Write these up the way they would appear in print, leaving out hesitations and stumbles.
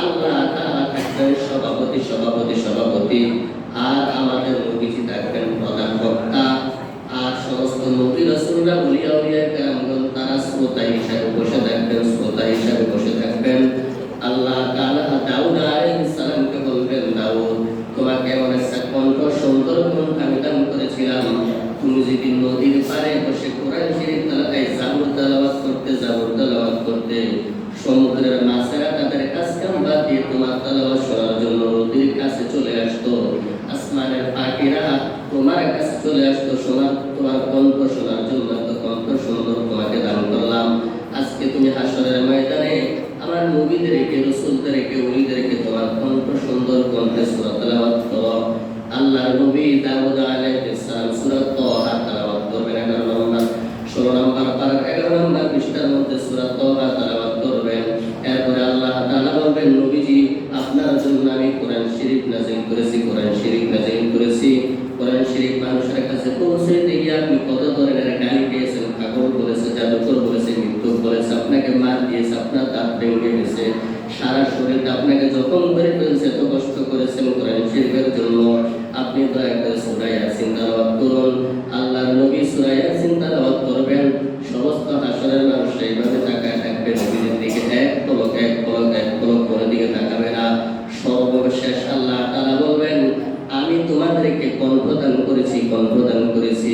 আল্লাহ তাআলা থাকবেন সভাপতি, আর আমাদের নবীজি থাকবেন প্রধান বক্তা, আর সমস্ত নবী রাসূলরা উলিয়া কেরামগণ তারা শ্রোতা হিসেবে বসে থাকবেন। আল্লাহ তাআলা দাউদ আলাইহিস সালামকে বলবেন, দাউদ, তোমাকে এমন একটা কণ্ঠ, সুন্দর কণ্ঠ আমি দান করেছিলাম, তুমি যদি নদীর পাড়ে বসে কোরআন শরীফ জাবুর তেলাওয়াত করতে, সমুদ্রের মাছেরা তাদের কাজ কাম বাদ দিয়ে তোমার তেলাওয়াত শোনার জন্য নদীর কাছে চলে আসতো, আসমানের পাখিরা তোমার কাছে চলে আসতো তোমার কণ্ঠ শোনার জন্য। তো কণ্ঠ সুন্দর তোমাকে দান করলাম, আজকে তুমি হাসরের ময়দানে আমার নবীদেরকে, রাসূলদেরকে, ওলিদেরকে তোমার কণ্ঠ সুন্দর কণ্ঠে সূরা তেলাওয়াত করো। আল্লাহর নবী দাউদ আলাইহিস সালাম সূরা তাহা তেলাওয়াত করবেন 11 নম্বর 16 নম্বর পারা 11 নম্বর পৃষ্ঠার মধ্যে সূরা তাহা তেলাওয়াত করবেন। এরপরে আল্লাহ তাআলা বলবেন, নবীজি আপনার জন্য আমি কোরআন শরীফ নাযিল করেছি। কোরআন শরীফ মানুষের কাছে পৌঁছে দিয়ে আপনি কত ধরনের গালি পেয়েছেন, পাগল বলেছে, জাদুকর বলেছে, মিথ্যুক বলেছে, আপনাকে মার দিয়েছে, আপনার দাঁত ভেঙে গেছে, সারা শরীরটা আপনাকে জখম করে ফেলছে, এত কষ্ট করেছেন কোরআন শরীফের জন্য। আপনি দয়া করে সূরা ইয়াসিন তেলাওয়াত করুন। আল্লাহর নবী সূরা ইয়াসিন তেলাওয়াত করবেন। সমস্ত হাসরের মানুষ এইভাবে তাকায় থাকবে নবীর দিকে, এক পলক করে দিকে তাকাবে না। সর্বশেষ আল্লাহ তাআলা বলবেন, আমি তোমাদেরকে কণ্ঠ দান করেছি।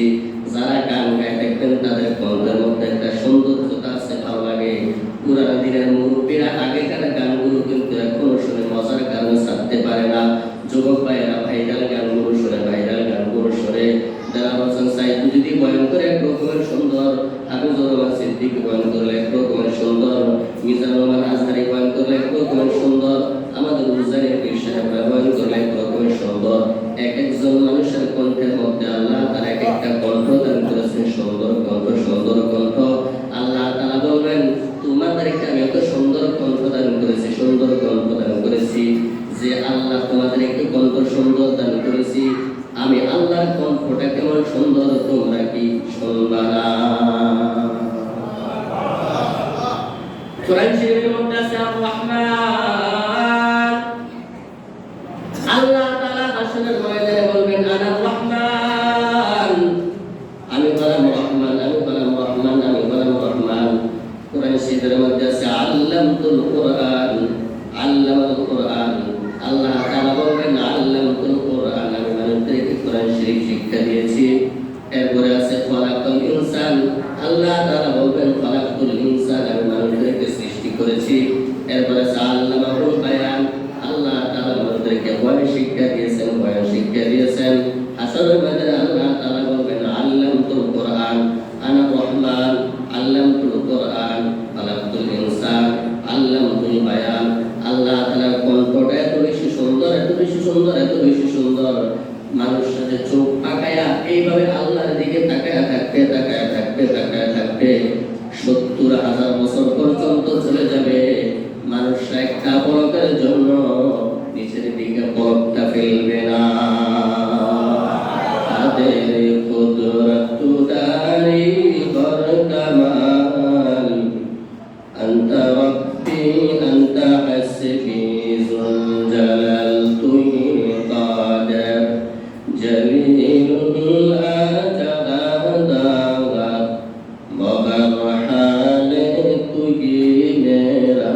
যারা গান গায় দেখবেন তাদের কণ্ঠের মধ্যে একটা সৌন্দর্যতা আছে, ভালো লাগে। পুরানো দিনের মুরব্বীরা আগেকার গানগুলো কিন্তু এখনো শুনে মজার কারণে ছাড়তে পারে না। যুবক ভাইয়েরা ভাইরাল গানগুলো শুনে যারা বলছেন সাইদু যদি বয়ান করে এক রকমের সুন্দর, হাফিজুর রহমান সিদ্দিকী বয়ান করলে এক রকমের সুন্দর, মিজানুর রহমান আজহারী বয়ান করলে এক রকমের সুন্দর, আমাদের উজানি পীর সাহেবরা বয়ান করলে এক রকমের সুন্দর। এক একজন মানুষের কণ্ঠের মধ্যে আল্লাহ তার এক একটা কণ্ঠ দান করেছেন, সুন্দর কণ্ঠ। আল্লাহ তাআলা বলবেন, তোমাদেরকে আমি এত সুন্দর কণ্ঠ দান করেছি যে আল্লাহ তোমাদেরকে কণ্ঠ সুন্দর দান করেছি, আমি আল্লাহর কণ্ঠটা কেমন সুন্দর তোমরা কি শুনবা না? কোরআন শরীফের মধ্যে আছে আর রহমান, আল্লাহ তাআলা হাসরের ময়দানে বলবেন, আনা রহমান, আমি হলাম রহমান। কোরআন শরীফের মধ্যে আছে আল্লামাতুল কোরআন, আল্লাহ তাআলা বলবেন, আল্লামাতুল কোরআন, আমি মানুষদেরকে কোরআন শরীফ শিক্ষা দিয়েছি। এরপরে আছে খলাকাল ইনসান, আল্লাহ তাআলা বলবেন, খলাকাতুল ইনসান, আমি মানুষদেরকে সৃষ্টি করেছি। এরপরে আছে আল্লামাহুল বায়ান, আল্লাহ তাআলা মানুষদেরকে বয়ান শিক্ষা দিয়েছেন। হাসরের ময়দানে আল্লাহ তাআলা বলবেন, আল্লামাতুল কোরআন, আনা রহমান, আল্লামাতুল কোরআন, খলাকাতুল ইনসান, আল্লামাতুল বায়ান। আল্লাহ তাআলার কণ্ঠটা এত বেশি সুন্দর, মানুষ সাথে চোখ তাকায়া এইভাবে আল্লাহর দিকে তাকায়া থাকতে 70,000 বছর পর্যন্ত চলে যাবে। মানুষ একটা পলকের জন্য নিচের দিকে পলকটা ফেলবে না। তাদের কুদরত দারি বরকামাল, আনতা রব্বি আনতা হাসবি যুল জালাল, তুই কাদের জলিলুল আজাদাত, মগর হালে তুই মেরা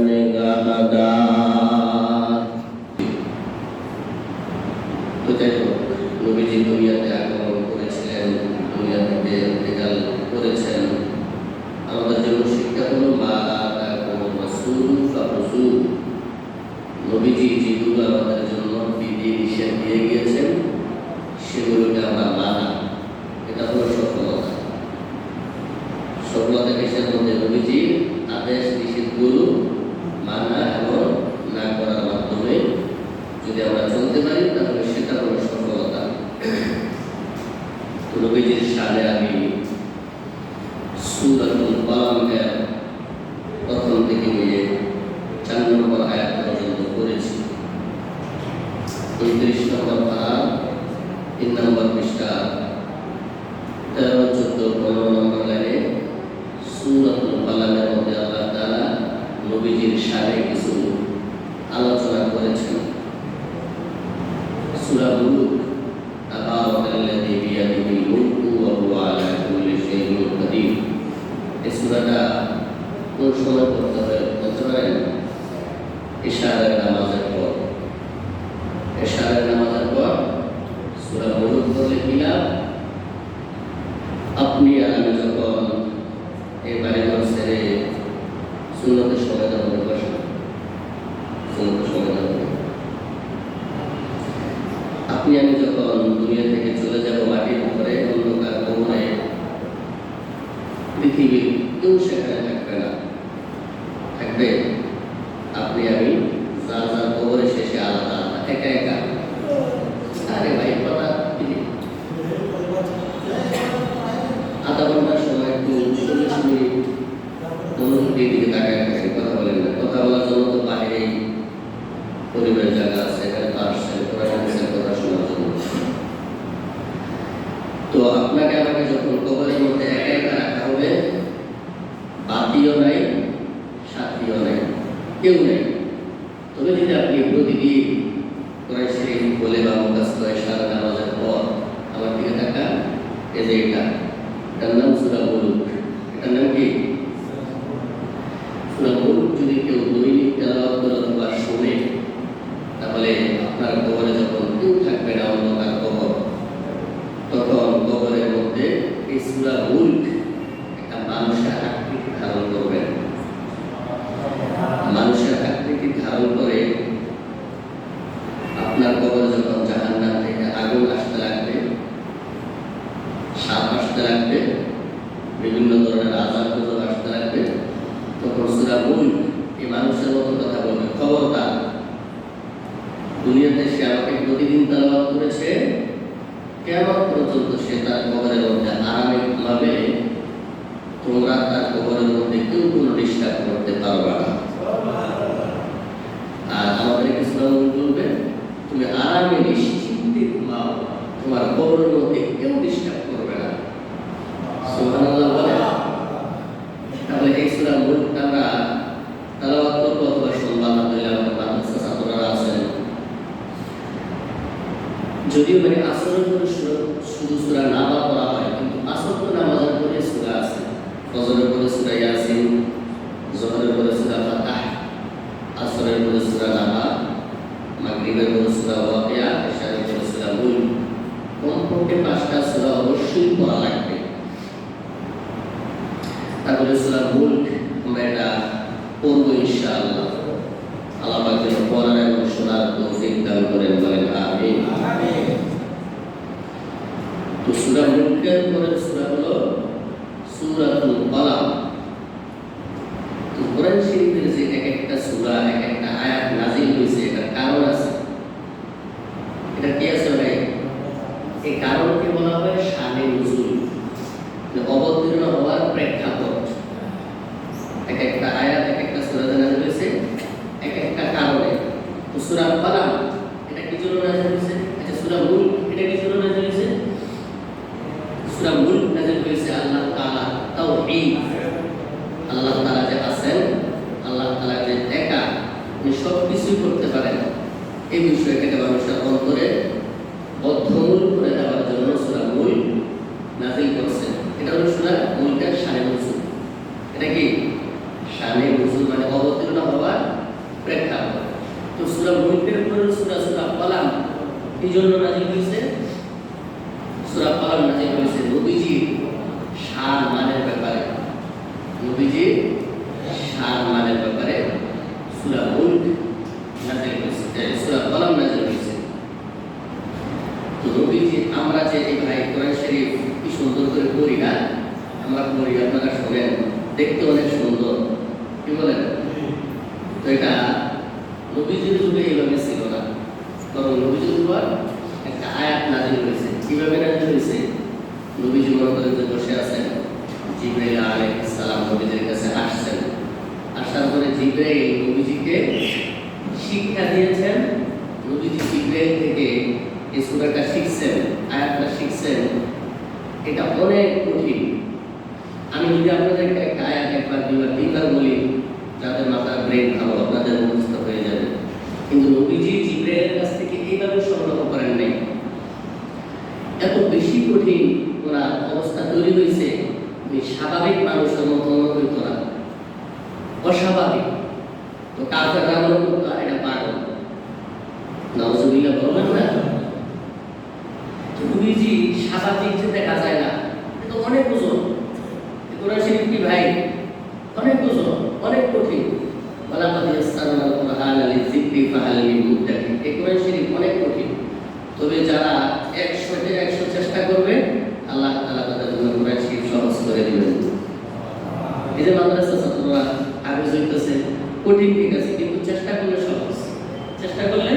নিগাহদার। তো যাই হোক, নবীজি দুনিয়াতে আগমন করেছিলেন, দুনিয়া থেকে ইন্তেকাল করেছেন। আমাদের জন্য শিক্ষা হলো মা আতাকুম রাসূল ফাখুযু, নবীজি যেগুলো আমাদের জন্য বিধি নিষেধ দিয়ে গিয়েছেন সেগুলোকে আমরা মানা, এটা হলো সফলতা। কিসের মধ্যে? নবীজির আদেশ নিষেধগুলো মানা এবং না করার মাধ্যমে যদি আমরা চলতে পারি তাহলে সেটা হলো সফলতা। নবীজির শানে আমি সূরাতুল কালামের প্রথম থেকে নিয়ে 4 নম্বর আয়াত পর্যন্ত পড়েছি। 29 নম্বর পারা 3 নম্বর পৃষ্ঠা 13, 14, 15 নম্বর লাইনে সূরাতুল কালামের মধ্যে আল্লাহ তাআলা নবীজির শানে কিছু ইশারের নামাজের পর সূরা মুলক পড়লে কি লাভ? আপনি আর আমি যখন এই বাড়িঘর ছেড়ে সুন্নতের সময় যাব আপনি আমি যখন দুনিয়া থেকে চলে যাব মাটির উপরে অন্ধকার কবরে, পৃথিবীর কেউ সেখানে থাকবে না, থাকবে আপনি আমি যার যার কবরে শেষে আলাদা আলাদা একা একা। আরে ভাই কথা আধা ঘন্টার সময় একটু 40 মিনিট মনোযোগের দিকে তাকায় থাকেন, কথা বলেন না। কথা বলার জন্য তো বাইরেই পরিবেশ জায়গা আছে, এখানে তো আসছেন কথা শোনার জন্য। তো আপনাকে আমাকে যখন কবরের মধ্যে একা একা রাখা হবে, বাতিও নাই, সাথীও নাই, কেউ নেই। তবে যদি আপনি প্রতিদিন কোরআন শরীফ বলে বা মুখস্থ সারা নামাজের পর আমার দিকে তাকান, এই যে এটার নাম সূরা মুলক। এটার নাম কি? সূরা মুলক যদি কেউ দৈনিক তেলাওয়াত করে অথবা শুনে, তাহলে আপনার কবরে যখন কেউ থাকবে না, অন্ধকার কবর, তখন কবরের মধ্যে এই সূরা মুলক একটা মানুষের আকৃতি ধারণ করবে। মানুষের আকৃতি ধারণ করে আপনার কবরে যখন জাহান্নাম থেকে আগুন আসতে লাগবে, সাপ আসতে লাগবে, বিভিন্ন ধরনের আযাব গজব আসতে লাগবে, তখন সূরা মুলক এই মানুষের মতো কথা বলবে, খবরদার, দুনিয়াতে সে আমাকে প্রতিদিন তেলাওয়াত করেছে, কিয়ামত পর্যন্ত সে তার কবরের মধ্যে আরামে ঘুমাবে, তোমরা তার কবরের মধ্যে কেউ কোনো ডিস্টার্ব করতে পারবে না। আর আমাদের ইসলাম বলবে, তুমি আরামে নিশ্চিন্তে ঘুমাও, তোমার কবরের মধ্যে কেউ ডিস্টার্ব করবে না। সুবহানাল্লাহ বলে। তাহলে এই সূরা মুলক আমরা তেলাওয়াত করব অথবা শুনবো। আলহামদুলিল্লাহ আমাদের মাদ্রাসা ছাত্ররা আছেন, যদিও মানে আসরের পরে শুধু সূরা না পড়া হয়, কিন্তু আসর নামাজের পরে সূরা আছে। ফজরের পরে সূরা ইয়াসিন, যোহরের পরে সূরা ফাতহ, আসরের পরে সূরা নাবা, মাগরিবের পরে সূরা ওয়াকিয়া, ইশারের পরে সূরা মুলক। কমপক্ষে 5টা সূরা অবশ্যই পড়া লাগবে। তারপরে সূরা মুলক আমরা এটা পড়বো ইনশাআল্লাহ। আল্লাহ পাক যেন পড়ার এবং শোনার তৌফিক দান করেন, বলেন আমিন। তো সূরা মুলকের পরের সূরা হলো সূরাতুল কলাম। তো কোরআন শরীফের যে এক একটা সূরা, এক একটা আয়াত নাযিল হয়েছে, এটার কারণ আছে। এটা কি আছে ভাই? এই কারণকে বলা হয় শানে নুজুল, অবতীর্ণ হওয়ার প্রেক্ষাপট। এক একটা আয়াত, এক একটা সূরা নাযিল হয়েছে এক একটা কারণে। তো সূরা কলাম এটা কি জন্য নাযিল হয়েছে? আচ্ছা, সূরা মুলক এটা কি জন্য নাযিল হয়েছে? সূরা মুলক নাযিল হয়েছে আল্লাহ তাআলা তাওহীদ, আল্লাহ তাআলা যে আছেন, আল্লাহ তাআলা যে একা, উনি সব কিছুই করতে পারেন, এই বিষয়টাকে মানুষের অন্তরে বদ্ধমূল করে দেওয়ার জন্য সূরা মুলক নাযিল করছেন। এটা হলো সূরা মুলকের শানে নুজুল। এটা কি শানে নুজুল মানে অবতীর্ণ হওয়ার প্রেক্ষাপট। তো সূরা মুলকের পরের সূরা কলাম এই জন্য নাযিল হয়েছে। সূরা কলাম নাযিল হয়েছে নবীজির শান মানের ব্যাপারে, নবীজির শান মানের ব্যাপারে সূরা মুলক নাযিল হয়েছে, সূরা কলাম নাযিল হয়েছে। তো নবীজি, আমরা যে এই ভাই কোরআন শরীফ কি সুন্দর করে পড়ি না, আমরা পড়ি, আপনারা শোনেন, দেখতে অনেক সুন্দর, কি বলেন? তো এটা নবীজির যুগে এইভাবে ছিল না, কারণ নবীজির উপর একটা আয়াত নাযিল হয়েছে। কিভাবে নাযিল হয়েছে? নবীজি মনে করেন যে বসে আছেন, জিবরাইল আলাইহিস সালাম নবীজির কাছে আসছেন, আসার পরে জিবরাইল নবীজিকে শিক্ষা দিয়েছেন। নবীজি জিবরাইল থেকে এই সূরাটা শিখছেন, আয়াতটা শিখছেন। এটা অনেক কঠিন। আমি যদি আপনাদেরকে একটা আয়াত একবার দুইবার তিনবার বলি, যাদের মাথার ব্রেন ভালো, আপনাদের মুখস্থ হয়ে যাবে। কিন্তু নবীজি জিবরাইলের কাছ থেকে এইভাবে সংগ্রহ করেন নাই। এত বেশি কঠিন ওনার অবস্থা তৈরি হয়েছে, স্বাভাবিক মানুষের মতো হইত না, অস্বাভাবিক। তো কাফেররা মনে করতো এটা পাগল। নাউজুবিল্লাহ বলবেন না? নবীজি স্বাভাবিক যে দেখা যায় না, এটা অনেক ওজন। কোরআন শরীফ কি ভাই অনেক ওজন, অনেক কঠিন। ওয়ালাকাদ ইয়াসসারনাল কুরআনা লিযিকরি ফাহাল মিন মুদ্দাকির। এই কোরআন শরীফ অনেক কঠিন, তবে যারা 100-তে 100 চেষ্টা করবে আল্লাহ তাআলা তাদের জন্য কোরআন শরীফ সহজ করে দিবেন। এই যে মাদ্রাসা ছাত্ররা আগে যাইতেছে কঠিন, ঠিক আছে, কিন্তু চেষ্টা করলে সহজ, চেষ্টা করলে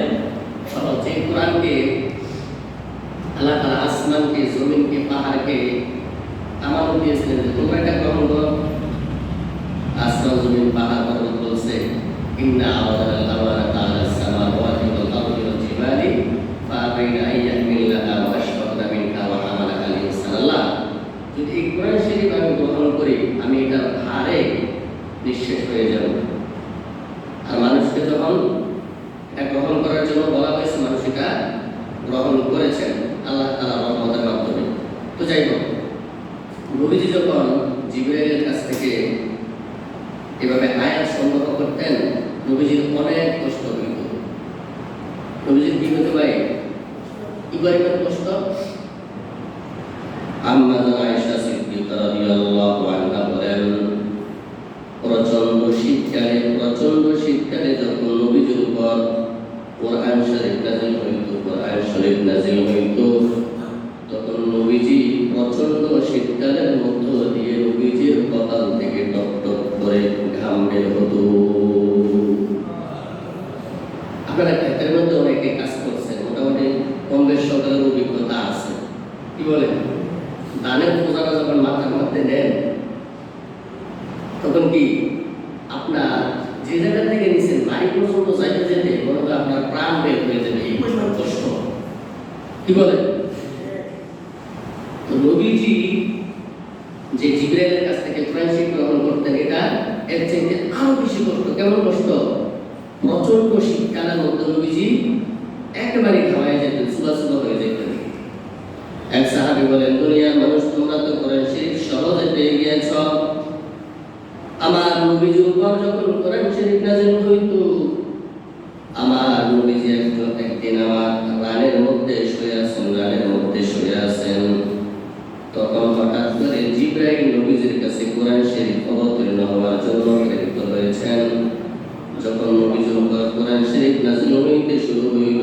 সহজ। এই কোরআনকে আল্লাহ তাআলা আসমানকে, জমিনকে, পাহাড়কে আমানত দিয়েছিলেন যে তোমরা এটা গ্রহণ করো। আসমান, জমিন, পাহাড় পর্বত বলছে ইন্না আওয়াদাল আমানাতা আলাস সামাওয়াতি ওয়াল আরদি ওয়াল জিবালি ফাআবাইনা আন ইয়াহমিলনাহা ওয়া আশফাকনা মিনহা ওয়া হামালাহাল ইনসান। আল্লাহ, যদি এই কোরআন শরীফ আমি গ্রহণ করি, আমি এটার ভারে নিঃশেষ হয়ে যাব। আর মানুষকে যখন এটা গ্রহণ করার জন্য বলা হয়েছে, মানুষ এটা গ্রহণ করেছেন আল্লাহ তাআলার রহমতের মাধ্যমে। তো যাই হোক, নবীজি যখন জিবরাইলের কাছ থেকে এভাবে আয়াত সংগ্রহ করতেন, নবীজির অনেক কষ্ট হইত। নবীজির কি হতে পারে, কি পরিমাণ কষ্ট? আম্মা আয়েশা সিদ্দিকা রাদিয়াল্লাহু আনহা বলেন, প্রচন্ড শীতকালে যখন নবীজির উপর কোরআন শরীফ নাযিল হইত, তখন নবীজি প্রচন্ড শীতকালের মধ্য দিয়ে নবীজির কপাল থেকে টপ টপ করে ঘাম বের হতো। আপনারা ক্ষেতের মধ্যে অনেকে কাজ করছেন, মোটামুটি কম বেশ সকালের অভিজ্ঞতা আছে। কি বলেন? ধানের বোঝাটা যখন মাথার মধ্যে নেন, তখন কি আপনার যে জায়গা থেকে নিছেন বাড়ি পর্যন্ত যাইতে যেতে মনে হয় আপনার প্রাণ বের হয়ে যাবে, এই পরিমাণ কষ্ট। কি বলেন? তো নবীজি যে জিবরাইলের কাছ থেকে কোরআন শরীফ গ্রহণ করতেন, এটা এর চাইতে আরো বেশি কষ্ট। কেমন কষ্ট? প্রচন্ড শীতকালের মধ্যে নবীজি একেবারে ঘামায় যেতেন, সুলা হয়ে যেতেন। এক সাহাবী বলেন, দুনিয়ার মানুষ, তোমরা তো কোরআন শরীফ সহজে পেয়ে গিয়েছ, আমার নবীজির উপর যখন কোরআন শরীফ নাযিল হইত, আমার নবীজি একদিন আমার রানের মধ্যে শুয়ে আছেন, তখন হঠাৎ করে জিবরাইল নবীজির কাছে কোরআন শরীফ অবতীর্ণ হওয়ার জন্য প্রেরিত হয়েছেন। যখন নবীজির উপর কোরআন শরীফ নাযিল হইতে শুরু হইল,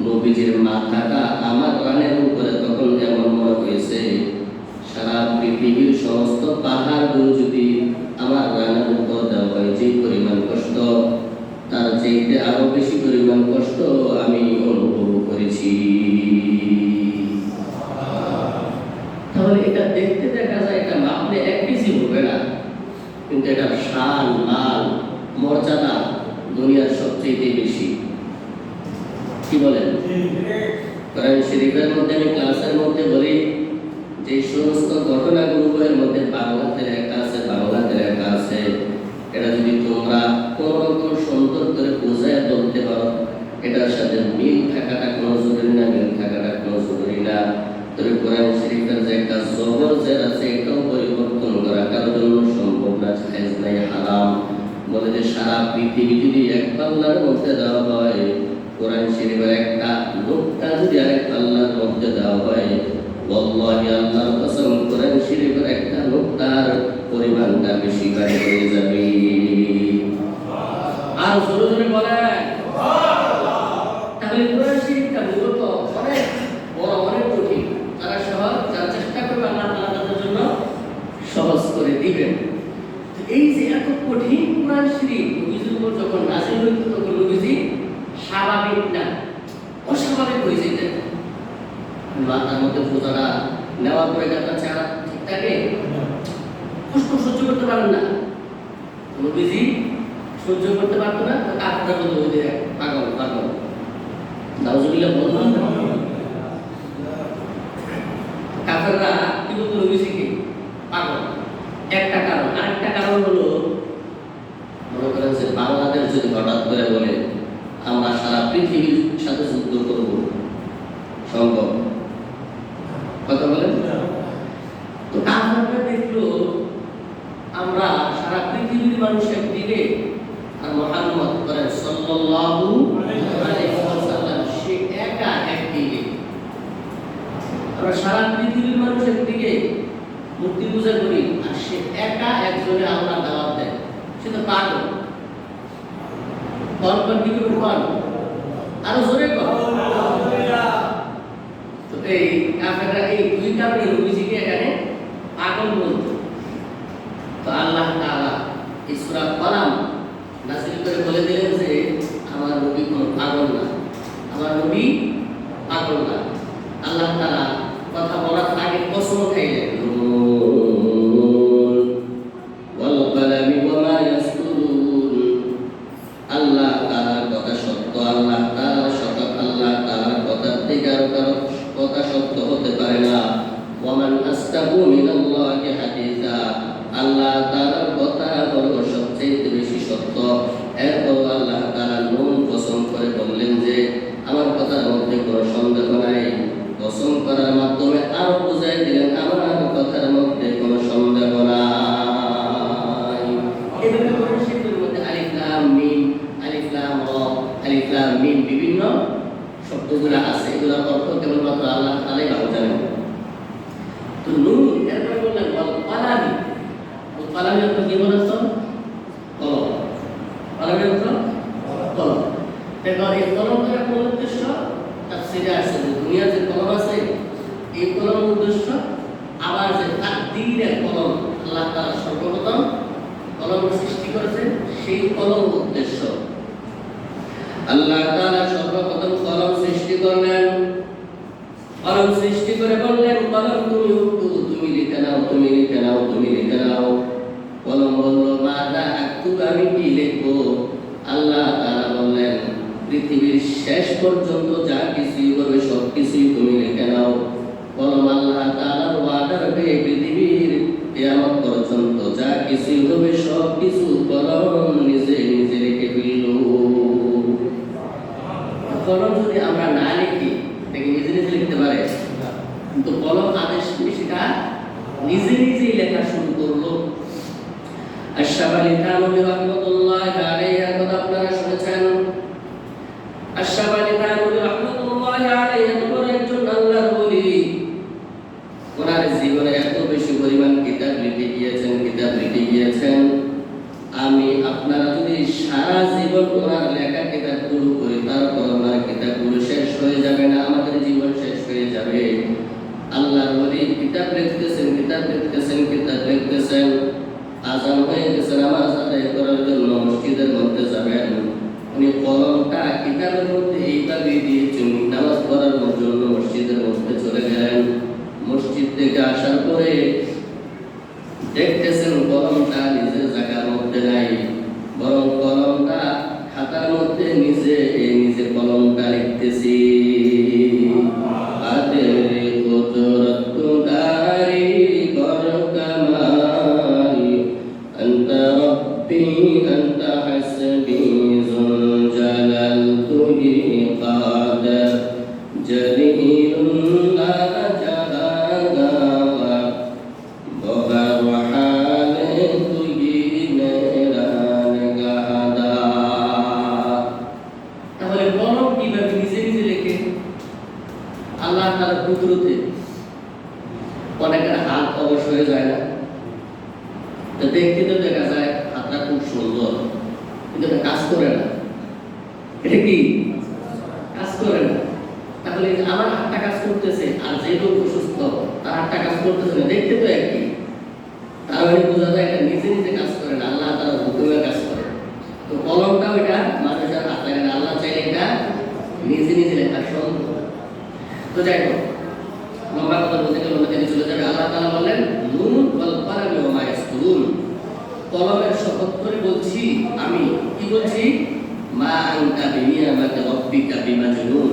নবীজির মাথাটা আমার রানের উপরে তখন এমন মনে হয়েছে সারা পৃথিবীর সমস্ত পাহাড়গুলো যদি আমার রানের উপর দেওয়া হয়, যে পরিমাণ কষ্ট, তার চাইতে আরো বেশি পরিমাণ কষ্ট আমি অনুভব করেছি। তাহলে এটা দেখতে দেখা যায়, এটা মাপলে এক কেজি হবে না, কিন্তু এটা শান, মান, মর্যাদা দুনিয়ার সবচেয়ে বেশি। কি বলেন? কোরআন শরীফের মধ্যে আমি ক্লাসের মধ্যে বলি যে সমস্ত ঘটনাগুলো এর মধ্যে বাংলাতে লেখা আছে, এটা যদি তোমরা কোন রকম সুন্দর করে বোঝায় বলতে পারো, এটার সাথে মিল থাকাটা কোনো জরুরি না, তবে কোরআন শরীফের যে একটা জবর জের আছে, এটাও পরিবর্তন করা কারোর জন্য সম্ভব না, জায়েজ নাই, হারাম। বলে যে সারা পৃথিবী যদি এক পাল্লার মধ্যে দেওয়া হয়, কোরআন শরীফের একটা নুকতা যদি আরেক পাল্লার মধ্যে দেওয়া হয়, ওয়াল্লাহি আল্লাহর কসম, কোরআন শরীফের একটা নুকতার পরিমাণটা বেশি বাড়ি হয়ে যাবে। আর জোরে জোরে বলেন। তাহলে কোরআন শরীফটা মূলত অনেক বড়, অনেক কঠিন। যারা চেষ্টা করবে আল্লাহ তাআলা তাদের জন্য সহজ করে দিবেন। এই যে এত কঠিন কোরআন শরীফ নবীজির উপর যখন নাযিল হইত, তখন নবীজি স্বাভাবিক না, অস্বাভাবিক হয়ে যেতেন। মাথার মধ্যে বোঝাটা নেওয়ার পরে আপনার চেহারা ঠিক থাকে, কষ্ট সহ্য করতে পারেন না। নবীজি সহ্য করতে পারতো না, কাপড়টা বলতে ওই যে পাগল নাউজুবিল্লাহ বললাম। কাফেররা কি বলতো নবীজিকে? পাগল। একটা কারণ। আরেকটা কারণ হলো, মনে করেন যে বাংলাদেশ যদি হঠাৎ করে বলে আমরা সারা পৃথিবীর সাথে যুদ্ধ করব, সম্ভব? কথা বলেন। তো কাফেররা দেখলো আমরা সারা পৃথিবীর মানুষ একদিকে সাল্লাল্লাহু আলাইহি ওয়াসাল্লাম সে একা একদিকে, আমরা সারা পৃথিবীর মানুষ একদিকে মূর্তি পূজা করি, আর সে একা একজনে আল্লাহ দাওয়াত দেয়। সে তো পাগল। কল্পন কি করে কর, আরো জোরে কর। তো এই কাফেররা এই দুই কারণে নবীজিকে এখানে পাগল বলতো। তো আল্লাহ তাআলা এই সূরা কলাম নাযিল করে বলে দিলেন যে আমার নবী কোনো পাগল না, আমার নবী পাগল না। আল্লাহ তাআলা কথা বলার আগে কসম খাইলেন, ওয়াল কালামি ওয়া মা ইয়াসতুরুন। আল্লাহ তাআলার কথা সত্য, আল্লাহ তাআলা সত্য, আল্লাহ তাআলার কথা থেকে আর কারো কথা সত্য হতে পারে না। ওয়া মান আস্তাগু মিনাল্লাহি হাদিসা, আল্লাহ তাআলার কথা হলো সবচেয়ে বেশি সত্য। এরপর আল্লাহ তাআলা নুন কসম করে বললেন যে আমার কথার মধ্যে কোনো সন্দেহ নাই। কসম করার মাধ্যমে আরো বুঝাই দিলেন আমার কথার মধ্যে কোনো সন্দেহ নাই। এভাবে করে সেগুলোর মধ্যে আলিফ লাম মিম, আলিফ লাম র, আলিফ লাম মিম বিভিন্ন শব্দগুলো আছে, এগুলোর অর্থ কেবলমাত্র আল্লাহ তাআলাই ভালো জানেন। তো নুন এরপরে বললেন ওয়াল কালামি, ওয়াল কালামি অর্থ কি বলেছেন? কলম। কালামের অর্থ কলম। এবার এই কলমের কোন উদ্দেশ্য? তাফসীরে আছে যে দুনিয়ার যে কলম আছে এই কলম উদ্দেশ্য, আবার যে তাকদীরের কলম আল্লাহ তাআলা সর্বপ্রথম কলম সৃষ্টি করেছেন সেই কলম উদ্দেশ্য। আল্লাহ তাআলা সর্বপ্রথম কলম সৃষ্টি করলেন, কলম সৃষ্টি করে বললেন কলম তুমি উঠো, তুমি লিখে নাও, তুমি লিখে নাও, তুমি লিখে নাও। কলম বলল মাযা আকতুব, আমি কি লিখবো? আল্লাহ তাআলা বললেন পৃথিবীর শেষ পর্যন্ত যা কিছুই হবে সব কিছুই তুমি লিখে নাও। কলম আল্লাহ তাআলার ওয়াদা রাখে পৃথিবীর কিয়ামত পর্যন্ত যা কিছুই হবে সব কিছু কলম নিজে নিজে লিখে ফেলল। কলম যদি আমরা না লিখি দেখি নিজে নিজে লিখতে পারে, কিন্তু কলম আদেশ করে সেটা নিজে নিজেই লেখা শুরু করলো। আশরাফ আলী থানভী রাহমাতুল্লাহি আলাইহি কথা আপনারা শুনেছেন। আশরাফ আলী থানভী রাহমাতুল্লাহি আলাইহি একজন আল্লাহর ওলি, ওনার জীবনে এত বেশি পরিমাণ কিতাব লিখে গিয়েছেন। আমি আপনারা যদি সারা জীবন ওনার লেখা কিতাবগুলো করি তারপর ওনার কিতাবগুলো শেষ হয়ে যাবে না, আমাদের জীবন শেষ হয়ে যাবে। আল্লাহর ওলি কিতাব লিখতেছেন। আযান হয়ে গেছে, নামাজ আদায় করার জন্য মসজিদের মধ্যে যাবেন। উনি কলমটা কিতাবের মধ্যে এইভাবে দিয়েছেন, নামাজ পড়ার জন্য মসজিদের মধ্যে চলে গেলেন। মসজিদ থেকে আসার পরে দেখতেছেন কলমটা নিজের জায়গার মধ্যে নাই, বরং কলমটা খাতার মধ্যে নিজে কলমটা লিখতেছি। আল্লাহ তাআলার কুদরতে অনেকের হাত অবশ্য হয়ে যায় না, তো দেখতে তো দেখা যায় হাতটা খুব সুন্দর, কিন্তু এটা কাজ করে না। এটা কি কাজ করে না? তাহলে আমার হাতটা কাজ করতেছে আর যে লোক অসুস্থ তার হাতটা কাজ করতেছে না, দেখতে তো একই। তার মানে বোঝা যায় এটা নিজে নিজে কাজ করে না, আল্লাহ তাআলার হুকুমে কাজ করে। তো কলমটাও এটা মানুষের হাত লাগে না, আল্লাহ চাইলে এটা নিজে নিজে লেখা সম্ভব। তো যাই হোক, লম্বা কথা বলতে গেলে অনেক চলে যাবে। আল্লাহ তাআলা বলেন নুন ওয়াল কালামি ওয়া মা ইয়াসতুরুন, কলমের শপথ করে বলছি আমি। কি বলছি? মা আনতা বিনিয়ামাতি রাব্বিকা বিমাজনুন।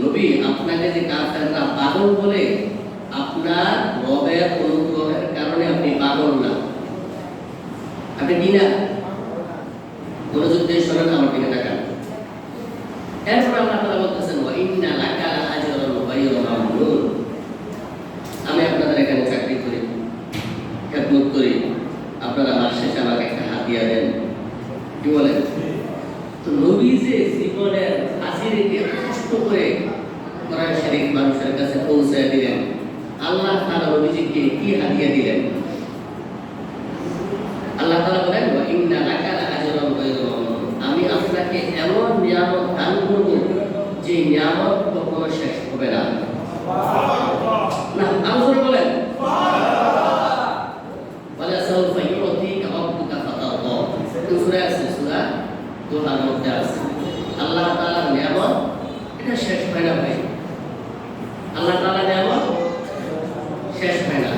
নবী, আপনাকে যে কাফেররা পাগল বলে, আপনার রবের অনুগ্রহের কারণে আপনি পাগল না। আপনি কি না? মনোযোগ দিয়ে শোনেন, আমার দিকে তাকান। এরপর আল্লাহ তাআলা বলতেছেন ওয়া ইন্না লাকা লাআজরান গায়রা মামনুন। আমি আপনাদের এখানে চাকরি করি, খেদমত করি, আপনারা মাস শেষে আমাকে একটা হাদিয়া দেন। কি বলেন? তো নবী যে জীবনের হাজিরিকে কষ্ট করে কোরআন শরীফ মানুষের কাছে পৌঁছায় দিলেন, আল্লাহ তাআলা নবীজিকে কি হাদিয়া দিলেন? আল্লাহ তাআলা বলেন, ওয়া ইন্না লাকা লাআজরান গায়রা মামনুন, আমি আপনাকে এমন নিয়ামত দান করব যে নিয়ামত কখনো শেষ হবে না। না, আরো জোরে বলেন, ওয়ালা সাউফা ইউতিকা রাব্বুকা ফাতারদা। সূরা আছে, সূরা দোহার মধ্যে আছে। আল্লাহ তাআলার নিয়ামত এটা শেষ হয় না ভাই, আল্লাহ তাআলার নিয়ামত শেষ হয় না।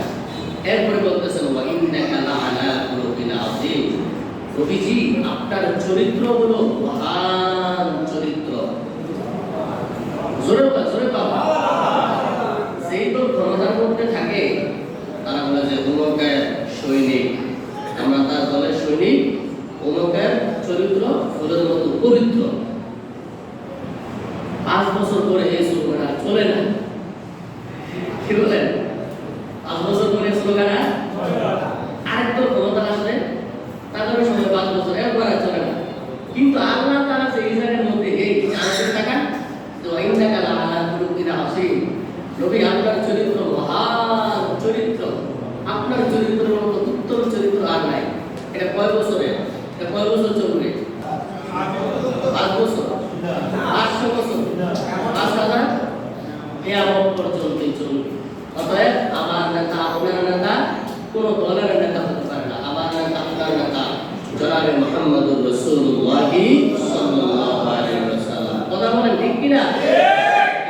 এরপরে বলতেছেন, ওয়া ইন্নাকা লাআলা খুলুকিন আযীম, নবীজি আপনার চরিত্র হলো মহান চরিত্র। জোরে বাবা, সেই তো ক্ষমতার মধ্যে থাকে, তারা বলে যে অমুকের সৈনিক, আমরা তার দলের সৈনিক, অমুকের চরিত্র ফুলের মতো পবিত্র। 5 বছর পরে এই স্লোগান আর চলে না। কি বলেন? 5 বছর পরে স্লোগান আরেকটা ক্ষমতা আসলে তাদের সময় 5 বছর এরপর আর চলে না। কিন্তু আল্লাহ তাআলা সেই ইসরায়েলের মধ্যে এই চারটি টাকা তো ইন্নাকা লাআলা খুলুকিন আযীম, নবী আপনার চরিত্র মহান চরিত্র, আপনার চরিত্রের মতো উত্তম চরিত্র আর নাই। এটা কয় বছরে, এটা কয় বছর চলবে? 5 বছর, 500 বছর, 5000, কিয়ামত পর্যন্তই চলবে। অতএব আমার নেতা আপনার নেতা কোন দলের নেতা হতে পারে না, আমার নেতা আপনার নেতা জনাবে মুহাম্মদুর রাসূলুল্লাহ সাল্লাল্লাহু আলাইহি ওয়াসাল্লাম। কথা বলেন ঠিক কি না?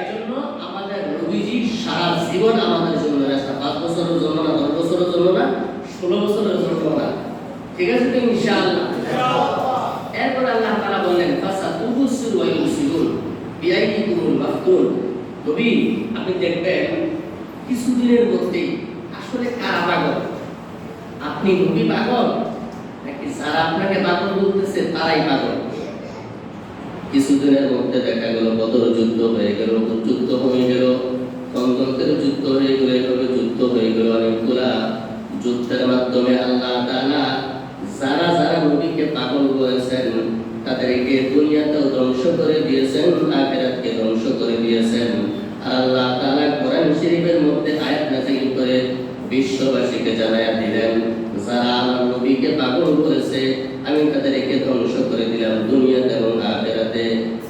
এজন্য আমাদের নবীজি সারা জীবন আমাদের জন্য রাস্তা, 5 বছরের জন্য না, 10 বছরের জন্য না, 16 বছরের জন্য না। ঠিক আছে তো ইনশাআল্লাহ? এরপর আল্লাহ তাআলা বলেন, ফাসাতুবসিরু ওয়া ইউবসিরুন বিআইয়িকুমুল মাফতুন, নবী আপনি দেখবেন কিছুদিনের মধ্যেই আসলে কারা পাগল, আপনি নবী পাগল নাকি যারা আপনাকে পাগল বলতেছে তারাই পাগল। কিছুদিনের মধ্যে দেখা গেল বদর যুদ্ধ হয়ে গেল, উহুদ যুদ্ধ হয়ে গেল, খন্দকের যুদ্ধ হয়ে গেল, এভাবে যুদ্ধ হয়ে গেল। অনেকগুলা যুদ্ধের মাধ্যমে আল্লাহ তাআলা যারা যারা নবীকে পাগল করেছেন তাদেরকে দুনিয়াতেও ধ্বংস করে দিয়েছেন, আখিরাতকে ধ্বংস করে দিয়েছেন। আল্লাহ তাআলা কোরআন শরীফের মধ্যে আয়াত নাযিল করে বিশ্ববাসীকে জানায়া দিলেন, যারা আমার নবীকে পাগল করেছে আমি তাদেরকে ধ্বংস করে দিলাম দুনিয়াতে এবং আখিরাতে।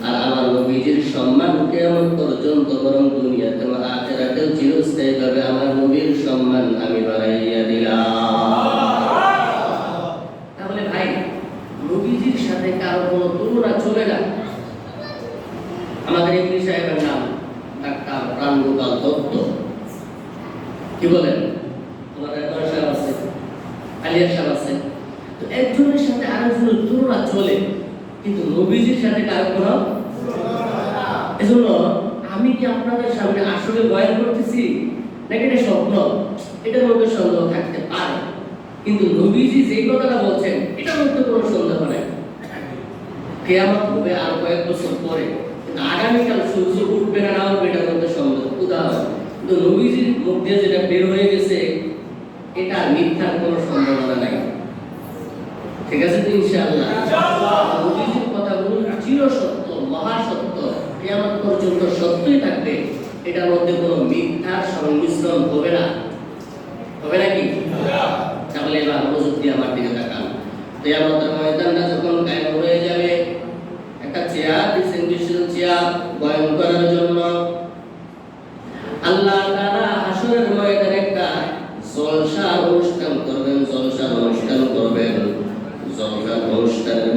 আর আমার নবীজির সম্মান কিয়ামত পর্যন্ত বরং দুনিয়াতে এবং আখিরাতেও চিরস্থায়ীভাবে আমার নবীর সম্মান আমি বাড়াইয়া দিলাম। তাহলে ভাই নবীজির সাথে কারো কোনো তুলনা চলে না। আমাদের ইবনে সাহেবের নাম ডাক্তার প্রাণগোপাল দত্ত, কি বলেন? আমাদের সাহেব আছে, আলিয়া সাহেব আছে, তো একজনের সাথে আরেকজনের তুলনা চলে, কিন্তু নবীজির সাথে কারো কোনো। এজন্য আমি কি আপনাদের সামনে আসলে বয়ান করতেছি নাকি এটা স্বপ্ন, এটার মধ্যে সন্দেহ থাকতে পারে, কিন্তু নবীজি যেই কথাটা বলছেন এটার মধ্যে কোনো সন্দেহ নেই। কিয়ামত হবে আর কয়েক বছর পরে, আগামীকাল সূর্য উঠবে না উঠবে এটার মধ্যে সন্দেহ। উদাহরণ, কিন্তু নবীজির মুখ দিয়ে যেটা বের হয়ে গেছে এটা মিথ্যার কোনো সম্ভাবনা নাই। ঠিক আছে তো ইনশাআল্লাহ? নবীজির কথাগুলো চির সত্য, মহা সত্য, কিয়ামত পর্যন্ত সত্যই থাকবে, এটার মধ্যে কোনো মিথ্যার সংমিশ্রণ হবে না। হবে নাকি? তাহলে এবার মনোযোগ দিয়ে আমার দিকে তাকান। কিয়ামতের ময়দানটা যখন কায়েম হয়ে যাবে, একটা চেয়ার দিয়েছেন, বিশাল চেয়ার বয়ান করার জন্য। আল্লাহ তাআলা হাসরের ময়দানে একটা জলসার অনুষ্ঠান করবেন, জলসার অনুষ্ঠান করবেন। জলসার অনুষ্ঠানের